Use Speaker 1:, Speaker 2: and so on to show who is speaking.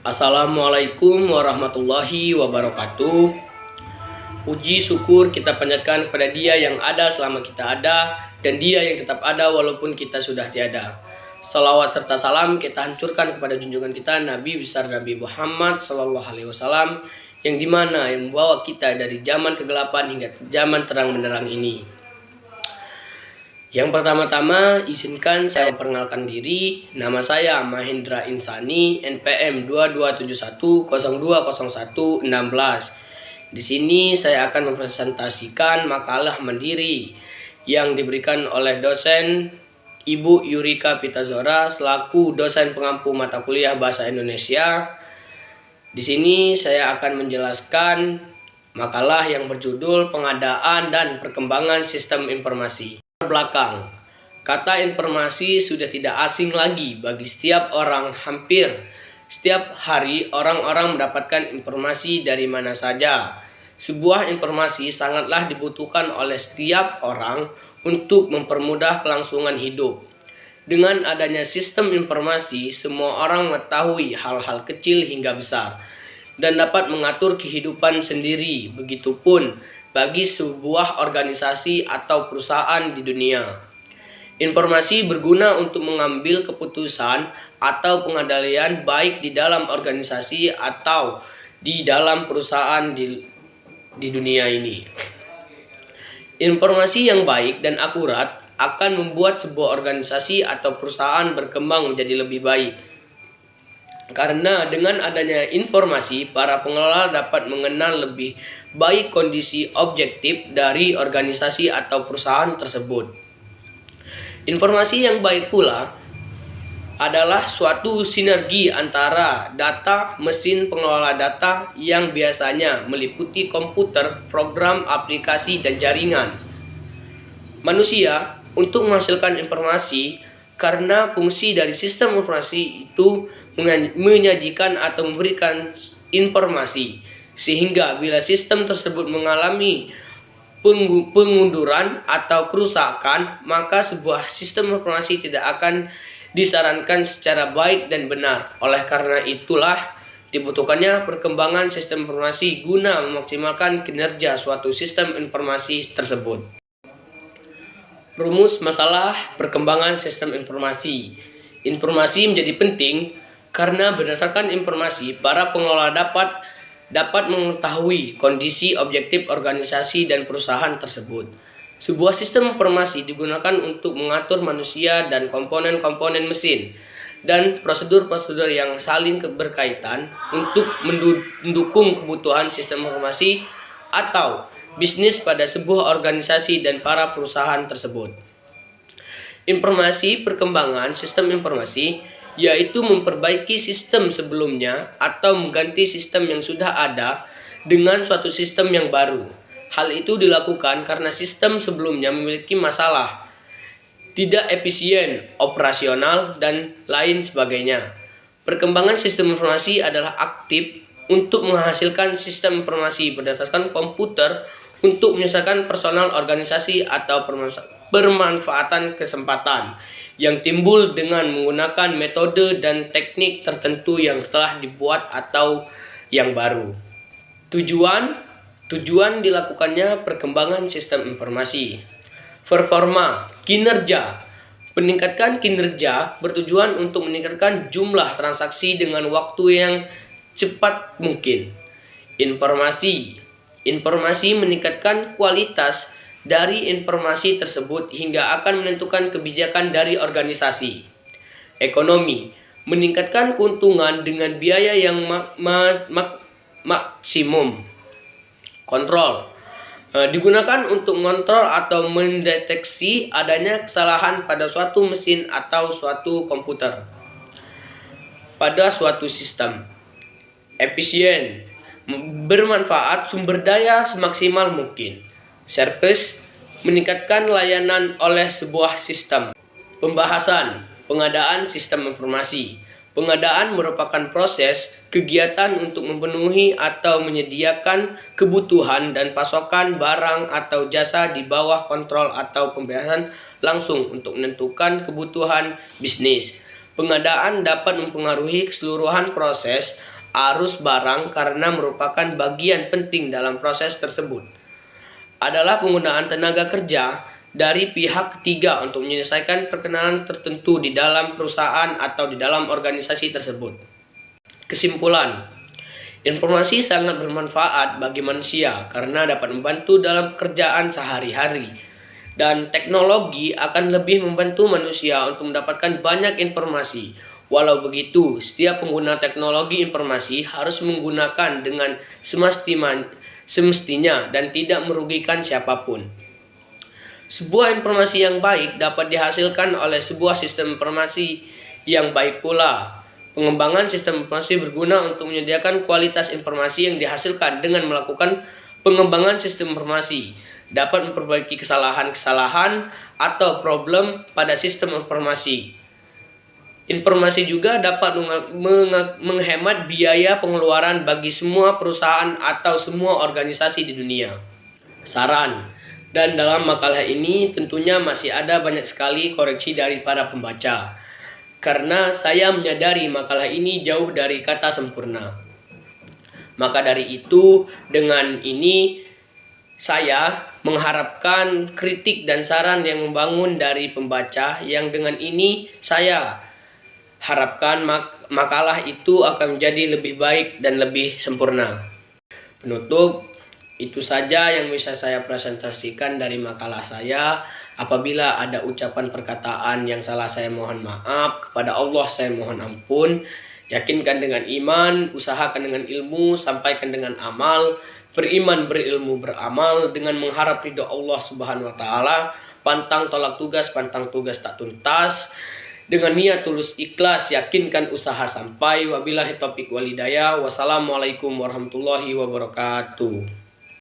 Speaker 1: Assalamualaikum warahmatullahi wabarakatuh. Puji syukur kita panjatkan kepada Dia yang ada selama kita ada, dan Dia yang tetap ada walaupun kita sudah tiada. Salawat serta salam kita hancurkan kepada junjungan kita Nabi besar Nabi Muhammad SAW, yang dimana yang membawa kita dari zaman kegelapan hingga zaman terang benderang ini. Yang pertama-tama, izinkan saya memperkenalkan diri. Nama saya Mahendra Insani, NPM 2271020116. Di sini saya akan mempresentasikan makalah mandiri yang diberikan oleh dosen Ibu Yurika Pitazora selaku dosen pengampu mata kuliah Bahasa Indonesia. Di sini saya akan menjelaskan makalah yang berjudul Pengadaan dan Perkembangan Sistem Informasi. Belakang, kata informasi sudah tidak asing lagi bagi setiap orang. Hampir setiap hari orang-orang mendapatkan informasi dari mana saja. Sebuah informasi sangatlah dibutuhkan oleh setiap orang untuk mempermudah kelangsungan hidup. Dengan adanya sistem informasi, semua orang mengetahui hal-hal kecil hingga besar dan dapat mengatur kehidupan sendiri. Begitupun bagi sebuah organisasi atau perusahaan di dunia. Informasi berguna untuk mengambil keputusan atau pengendalian baik di dalam organisasi atau di dalam perusahaan di dunia ini. Informasi yang baik dan akurat akan membuat sebuah organisasi atau perusahaan berkembang menjadi lebih baik. Karena dengan adanya informasi, para pengelola dapat mengenal lebih baik kondisi objektif dari organisasi atau perusahaan tersebut. Informasi yang baik pula adalah suatu sinergi antara data mesin pengelola data yang biasanya meliputi komputer, program, aplikasi, dan jaringan manusia untuk menghasilkan informasi. Karena fungsi dari sistem informasi itu menyajikan atau memberikan informasi, sehingga bila sistem tersebut mengalami pengunduran atau kerusakan, maka sebuah sistem informasi tidak akan disarankan secara baik dan benar. Oleh karena itulah dibutuhkannya perkembangan sistem informasi guna memaksimalkan kinerja suatu sistem informasi tersebut. Rumus masalah perkembangan sistem informasi. Informasi menjadi penting karena berdasarkan informasi, para pengelola dapat mengetahui kondisi objektif organisasi dan perusahaan tersebut. Sebuah sistem informasi digunakan untuk mengatur manusia dan komponen-komponen mesin dan prosedur-prosedur yang saling berkaitan untuk mendukung kebutuhan sistem informasi atau bisnis pada sebuah organisasi dan para perusahaan tersebut. Informasi perkembangan sistem informasi yaitu memperbaiki sistem sebelumnya atau mengganti sistem yang sudah ada dengan suatu sistem yang baru. Hal itu dilakukan karena sistem sebelumnya memiliki masalah, tidak efisien, operasional, dan lain sebagainya. Perkembangan sistem informasi adalah aktif untuk menghasilkan sistem informasi berdasarkan komputer untuk menyelesaikan personal organisasi atau bermanfaatan kesempatan yang timbul dengan menggunakan metode dan teknik tertentu yang telah dibuat atau yang baru. Tujuan dilakukannya perkembangan sistem informasi. Performa, kinerja. Meningkatkan kinerja bertujuan untuk meningkatkan jumlah transaksi dengan waktu yang cepat mungkin. Informasi meningkatkan kualitas dari informasi tersebut hingga akan menentukan kebijakan dari organisasi. Ekonomi meningkatkan keuntungan dengan biaya yang maksimum. Kontrol digunakan untuk mengontrol atau mendeteksi adanya kesalahan pada suatu mesin atau suatu komputer pada suatu sistem. Efisien bermanfaat sumber daya semaksimal mungkin. Service meningkatkan layanan oleh sebuah sistem. Pembahasan pengadaan sistem informasi. Pengadaan merupakan proses kegiatan untuk memenuhi atau menyediakan kebutuhan dan pasokan barang atau jasa di bawah kontrol atau pembahasan langsung untuk menentukan kebutuhan bisnis. Pengadaan dapat mempengaruhi keseluruhan proses arus barang karena merupakan bagian penting dalam proses tersebut. Adalah penggunaan tenaga kerja dari pihak ketiga untuk menyelesaikan perkenalan tertentu di dalam perusahaan atau di dalam organisasi tersebut. Kesimpulan, informasi sangat bermanfaat bagi manusia karena dapat membantu dalam pekerjaan sehari-hari. Dan teknologi akan lebih membantu manusia untuk mendapatkan banyak informasi. Walau begitu, setiap pengguna teknologi informasi harus menggunakan dengan semestinya dan tidak merugikan siapapun. Sebuah informasi yang baik dapat dihasilkan oleh sebuah sistem informasi yang baik pula. Pengembangan sistem informasi berguna untuk menyediakan kualitas informasi yang dihasilkan dengan melakukan pengembangan sistem informasi. Dapat memperbaiki kesalahan-kesalahan atau problem pada sistem informasi. Informasi juga dapat menghemat biaya pengeluaran bagi semua perusahaan atau semua organisasi di dunia. Saran, dan dalam makalah ini tentunya masih ada banyak sekali koreksi dari para pembaca. Karena saya menyadari makalah ini jauh dari kata sempurna. Maka dari itu, dengan ini saya mengharapkan kritik dan saran yang membangun dari pembaca, yang dengan ini saya harapkan makalah itu akan menjadi lebih baik dan lebih sempurna. Penutup, itu saja yang bisa saya presentasikan dari makalah saya. Apabila ada ucapan perkataan yang salah, saya mohon maaf. Kepada Allah saya mohon ampun. Yakinkan dengan iman, usahakan dengan ilmu, sampaikan dengan amal. Beriman, berilmu, beramal dengan mengharap ridho Allah Subhanahu wa taala. Pantang tolak tugas, pantang tugas tak tuntas. Dengan niat tulus ikhlas, yakinkan usaha sampai. Wabillahi taufiq wal hidayah. Wassalamualaikum warahmatullahi wabarakatuh.